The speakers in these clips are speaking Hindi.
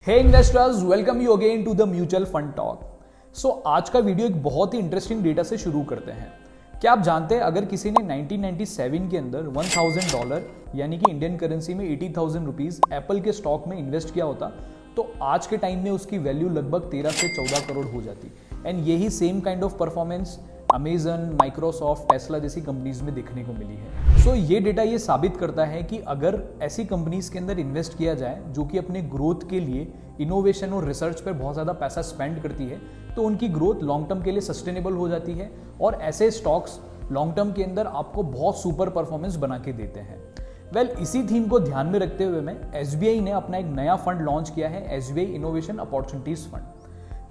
Hey investors, welcome you again to the mutual fund talk. So आज का वीडियो एक बहुत ही इंटरेस्टिंग डेटा से शुरू करते हैं। क्या आप जानते हैं अगर किसी ने 1997 के अंदर $1000 यानी कि इंडियन करेंसी में 80,000 रुपीज एप्पल के स्टॉक में इन्वेस्ट किया होता तो आज के टाइम में उसकी वैल्यू लगभग 13 से 14 करोड़ हो जाती। एंड यही same kind of performance Amazon, Microsoft, Tesla जैसी कंपनीज में देखने को मिली है। सो ये डेटा ये साबित करता है कि अगर ऐसी कंपनीज के अंदर इन्वेस्ट किया जाए जो कि अपने ग्रोथ के लिए इनोवेशन और रिसर्च पर बहुत ज़्यादा पैसा स्पेंड करती है तो उनकी ग्रोथ लॉन्ग टर्म के लिए सस्टेनेबल हो जाती है और ऐसे स्टॉक्स लॉन्ग टर्म के अंदर आपको बहुत सुपर परफॉर्मेंस बना के देते हैं। इसी थीम को ध्यान में रखते हुए में SBI ने अपना एक नया फंड लॉन्च किया है, SBI इनोवेशन अपॉर्चुनिटीज फंड।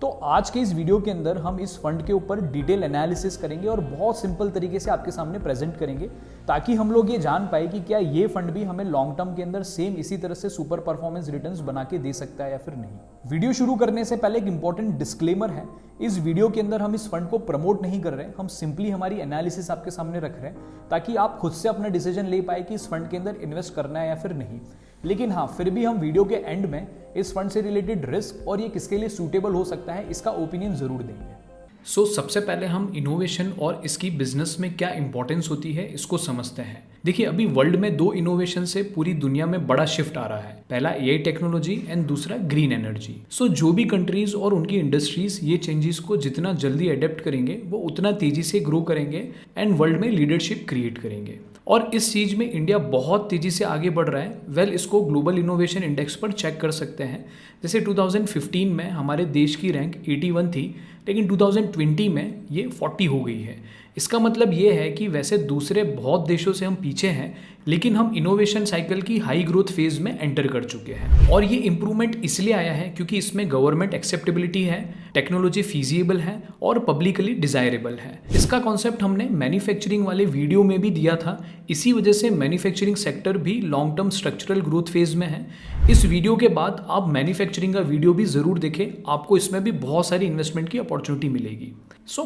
तो आज के इस वीडियो के अंदर हम इस फंड के ऊपर डिटेल एनालिसिस करेंगे और बहुत सिंपल तरीके से आपके सामने प्रेजेंट करेंगे ताकि हम लोग ये जान पाए कि क्या ये फंड भी हमें लॉन्ग टर्म के अंदर सेम इसी तरह से सुपर परफॉर्मेंस रिटर्न्स बना के दे सकता है या फिर नहीं। वीडियो शुरू करने से पहले एक इंपॉर्टेंट डिस्क्लेमर है, इस वीडियो के अंदर हम इस फंड को प्रमोट नहीं कर रहे, हम सिंपली हमारी एनालिसिस आपके सामने रख रहे हैं ताकि आप खुद से अपना डिसीजन ले पाए कि इस फंड के अंदर इन्वेस्ट करना है या फिर नहीं। लेकिन हाँ, फिर भी हम वीडियो के एंड में इस फंड से रिलेटेड रिस्क और ये किसके लिए सूटेबल हो सकता है इसका ओपिनियन जरूर देंगे। सबसे पहले हम इनोवेशन और इसकी बिजनेस में क्या इंपॉर्टेंस होती है इसको समझते हैं। देखिए, अभी वर्ल्ड में दो इनोवेशन से पूरी दुनिया में बड़ा शिफ्ट आ रहा है। पहला AI टेक्नोलॉजी एंड दूसरा ग्रीन एनर्जी। जो भी कंट्रीज और उनकी इंडस्ट्रीज ये चेंजेस को जितना जल्दी अडेप्ट करेंगे वो उतना तेजी से ग्रो करेंगे एंड वर्ल्ड में लीडरशिप क्रिएट करेंगे। और इस चीज़ में इंडिया बहुत तेज़ी से आगे बढ़ रहा है। इसको ग्लोबल इनोवेशन इंडेक्स पर चेक कर सकते हैं। जैसे 2015 में हमारे देश की रैंक 81 थी, लेकिन 2020 में ये 40 हो गई है। इसका मतलब ये है कि वैसे दूसरे बहुत देशों से हम पीछे हैं, लेकिन हम इनोवेशन साइकिल की हाई ग्रोथ फेज में एंटर कर चुके हैं। और ये इंप्रूवमेंट इसलिए आया है क्योंकि इसमें गवर्नमेंट एक्सेप्टेबिलिटी है, टेक्नोलॉजी फीजिबल है और पब्लिकली डिजायरेबल है। इसका कॉन्सेप्ट हमने मैन्युफैक्चरिंग वाले वीडियो में भी दिया था। इसी वजह से मैन्युफैक्चरिंग सेक्टर भी long term structural growth phase में है। इस वीडियो के बाद आप मैन्युफैक्चरिंग का वीडियो भी जरूर देखें, आपको इसमें भी बहुत सारी इन्वेस्टमेंट की अपॉर्चुनिटी मिलेगी।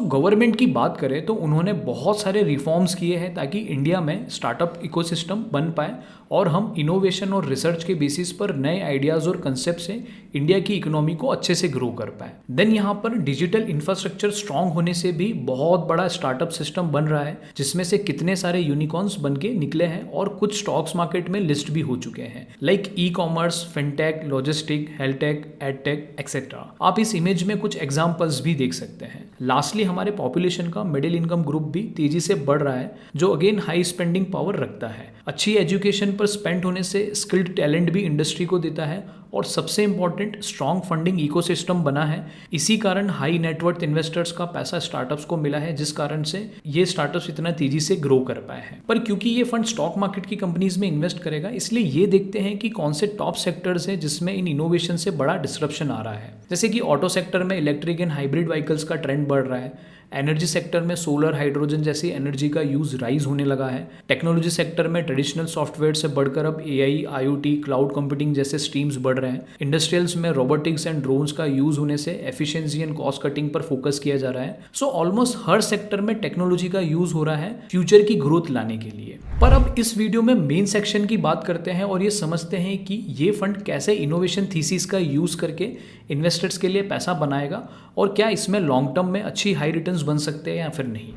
गवर्नमेंट की बात करें तो उन्होंने बहुत सारे रिफॉर्म्स किए हैं ताकि इंडिया में स्टार्टअप इकोसिस्टम बन पाए और हम इनोवेशन और रिसर्च के बेसिस पर नए आइडियाज़ और कंसेप्ट से इंडिया की इकोनॉमी को अच्छे से ग्रो कर पाए। देन यहाँ पर डिजिटल इंफ्रास्ट्रक्चर स्ट्रांग होने से भी बहुत बड़ा स्टार्टअप सिस्टम बन रहा है, जिसमें से कितने सारे यूनिकॉर्न्स बन के निकले हैं और कुछ स्टॉक्स मार्केट में लिस्ट भी हो चुके हैं, like e-commerce, fintech, logistic, healthtech, edtech etcetera. आप इस इमेज में कुछ एग्जाम्पल्स भी देख सकते हैं। लास्टली, हमारे पॉपुलेशन का मिडिल इनकम ग्रुप भी तेजी से बढ़ रहा है, जो अगेन हाई स्पेंडिंग पावर रखता है। अच्छी एजुकेशन पर स्पेंड होने से स्किल्ड टैलेंट भी इंडस्ट्री को देता है और सबसे इंपॉर्टेंट स्ट्रॉन्ग फंडिंग इकोसिस्टम बना है। इसी कारण हाई नेटवर्थ इन्वेस्टर्स का पैसा स्टार्टअप्स को मिला है, जिस कारण से ये स्टार्टअप्स इतना तेजी से ग्रो कर पाए हैं। पर क्योंकि ये फंड स्टॉक मार्केट की कंपनीज में इन्वेस्ट करेगा, इसलिए ये देखते हैं कि कौन से टॉप सेक्टर्स हैं जिसमें इन इनोवेशन से बड़ा डिस्रप्शन आ रहा है। जैसे कि ऑटो सेक्टर में इलेक्ट्रिक एंड हाइब्रिड व्हीकल्स का ट्रेंड बढ़ रहा है। एनर्जी सेक्टर में सोलर, हाइड्रोजन जैसी एनर्जी का यूज राइज होने लगा है। टेक्नोलॉजी सेक्टर में ट्रेडिशनल सॉफ्टवेयर से बढ़कर अब AI, IoT, क्लाउड कंप्यूटिंग जैसे स्ट्रीम्स बढ़ रहे हैं। इंडस्ट्रियल्स में रोबोटिक्स एंड ड्रोन्स का यूज होने से एफिशिएंसी एंड कॉस्ट कटिंग पर फोकस किया जा रहा है। ऑलमोस्ट हर सेक्टर में टेक्नोलॉजी का यूज हो रहा है फ्यूचर की ग्रोथ लाने के लिए। पर अब इस वीडियो में मेन सेक्शन की बात करते हैं और ये समझते हैं कि ये फंड कैसे इनोवेशन थीसिस का यूज करके इन्वेस्टर्स के लिए पैसा बनाएगा और क्या इसमें लॉन्ग टर्म में अच्छी हाई रिटर्न्स बन सकते हैं या फिर नहीं।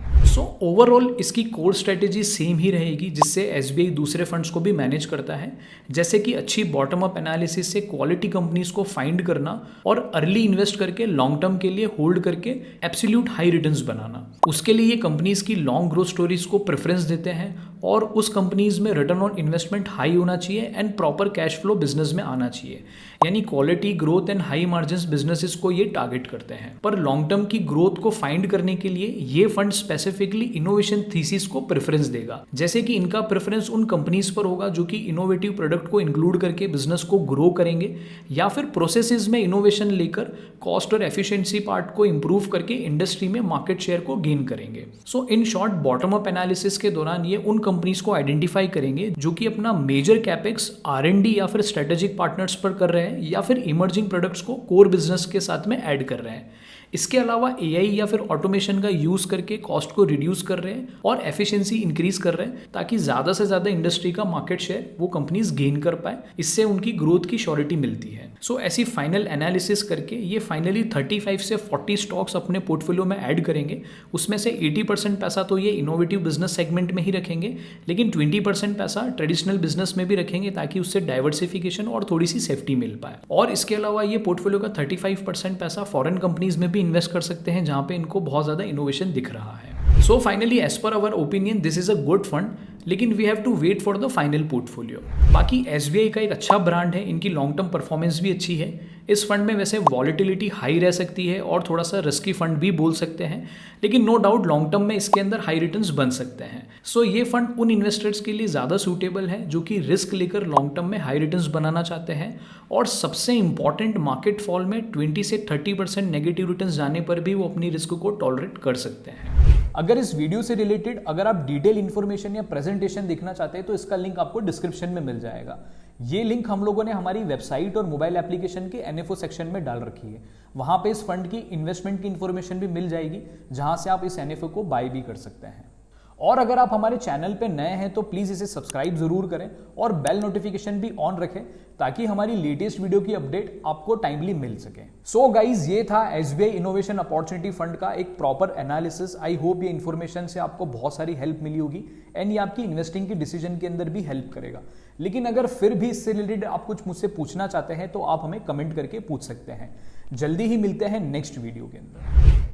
ओवरऑल इसकी कोर स्ट्रेटेजी सेम ही रहेगी, जिससे SBI दूसरे फंड्स को भी मैनेज करता है, जैसे कि अच्छी बॉटम अप एनालिसिस से क्वालिटी कंपनीज को फाइंड करना और अर्ली इन्वेस्ट करके लॉन्ग टर्म के लिए होल्ड करके एब्सोल्यूट हाई रिटर्न्स बनाना। उसके लिए ये कंपनीज की लॉन्ग ग्रोथ स्टोरीज को प्रेफरेंस देते हैं और उस कंपनीज में रिटर्न ऑन इन्वेस्टमेंट हाई होना चाहिए and proper cash flow business में आना चाहिए, यानी quality, growth and high margins businesses को ये टारगेट करते हैं। पर लॉन्ग टर्म की ग्रोथ को फाइंड करने के लिए ये फंड स्पेसिफिकली इनोवेशन थीसिस को प्रेफरेंस देगा। जैसे कि इनका प्रेफरेंस उन कंपनीज पर होगा जो कि इनोवेटिव प्रोडक्ट को इंक्लूड करके बिजनेस को ग्रो करेंगे या फिर प्रोसेसेस में इनोवेशन लेकर कॉस्ट और एफिशिएंसी पार्ट को इंप्रूव करके इंडस्ट्री में मार्केट शेयर को गेन करेंगे। In short, bottom up analysis के दौरान ये उन कंपनीज को आइडेंटिफाई करेंगे जो कि अपना मेजर कैपेक्स R&D या फिर स्ट्रेटेजिक पार्टनर्स पर कर रहे हैं या फिर इमर्जिंग प्रोडक्ट्स को कोर बिजनेस के साथ में ऐड कर रहे हैं। इसके अलावा AI या फिर ऑटोमेशन का यूज करके कॉस्ट को रिड्यूस कर रहे हैं और एफिशिएंसी इंक्रीज कर रहे हैं ताकि ज़्यादा से ज़्यादा इंडस्ट्री का मार्केट शेयर वो कंपनीज गेन कर पाए। इससे उनकी ग्रोथ की श्योरिटी मिलती है। सो ऐसी फाइनल एनालिसिस करके ये फाइनली 35 से 40 स्टॉक्स अपने पोर्टफोलियो में ऐड करेंगे। उसमें से 80% पैसा तो ये इनोवेटिव बिजनेस सेगमेंट में ही रखेंगे, लेकिन 20% पैसा ट्रेडिशनल बिजनेस में भी रखेंगे ताकि उससे डाइवर्सिफिकेशन और थोड़ी सी सेफ्टी मिल पाए। और इसके अलावा ये पोर्टफोलियो का 35% पैसा फॉरेन कंपनीज में भी इन्वेस्ट कर सकते हैं जहां पे इनको बहुत ज़्यादा इनोवेशन दिख रहा है। सो finally as per our opinion this is a good fund, लेकिन we have to wait for the final portfolio. बाकी SBI का एक अच्छा ब्रांड है, इनकी लॉन्ग टर्म परफॉर्मेंस भी अच्छी है। इस फंड में वैसे वॉलेटिलिटी हाई रह सकती है और थोड़ा सा रिस्की फंड भी बोल सकते हैं, लेकिन नो डाउट लॉन्ग टर्म में इसके अंदर हाई रिटर्न्स बन सकते हैं। सो ये फंड उन इन्वेस्टर्स के लिए ज़्यादा सूटेबल है जो कि रिस्क लेकर लॉन्ग टर्म में हाई रिटर्न्स बनाना चाहते हैं और सबसे इंपॉर्टेंट मार्केट फॉल में 20 से 30% नेगेटिव रिटर्न्स जाने पर भी वो अपनी रिस्क को टॉलरेट कर सकते हैं। अगर इस वीडियो से रिलेटेड अगर आप डिटेल इन्फॉर्मेशन या प्रेजेंटेशन देखना चाहते हैं तो इसका लिंक आपको डिस्क्रिप्शन में मिल जाएगा। ये लिंक हम लोगों ने हमारी वेबसाइट और मोबाइल एप्लीकेशन के NFO सेक्शन में डाल रखी है। वहां पे इस फंड की इन्वेस्टमेंट की इन्फॉर्मेशन भी मिल जाएगी जहां से आप इस NFO को बाय भी कर सकते हैं। और अगर आप हमारे चैनल पे नए हैं तो प्लीज़ इसे सब्सक्राइब जरूर करें और बेल नोटिफिकेशन भी ऑन रखें ताकि हमारी लेटेस्ट वीडियो की अपडेट आपको टाइमली मिल सके। सो गाइज, ये था SBI इनोवेशन अपॉर्चुनिटी फंड का एक प्रॉपर एनालिसिस। आई होप ये इन्फॉर्मेशन से आपको बहुत सारी हेल्प मिली होगी एंड ये आपकी इन्वेस्टिंग की डिसीजन के अंदर भी हेल्प करेगा। लेकिन अगर फिर भी इससे रिलेटेड आप कुछ मुझसे पूछना चाहते हैं तो आप हमें कमेंट करके पूछ सकते हैं। जल्दी ही मिलते हैं नेक्स्ट वीडियो के अंदर।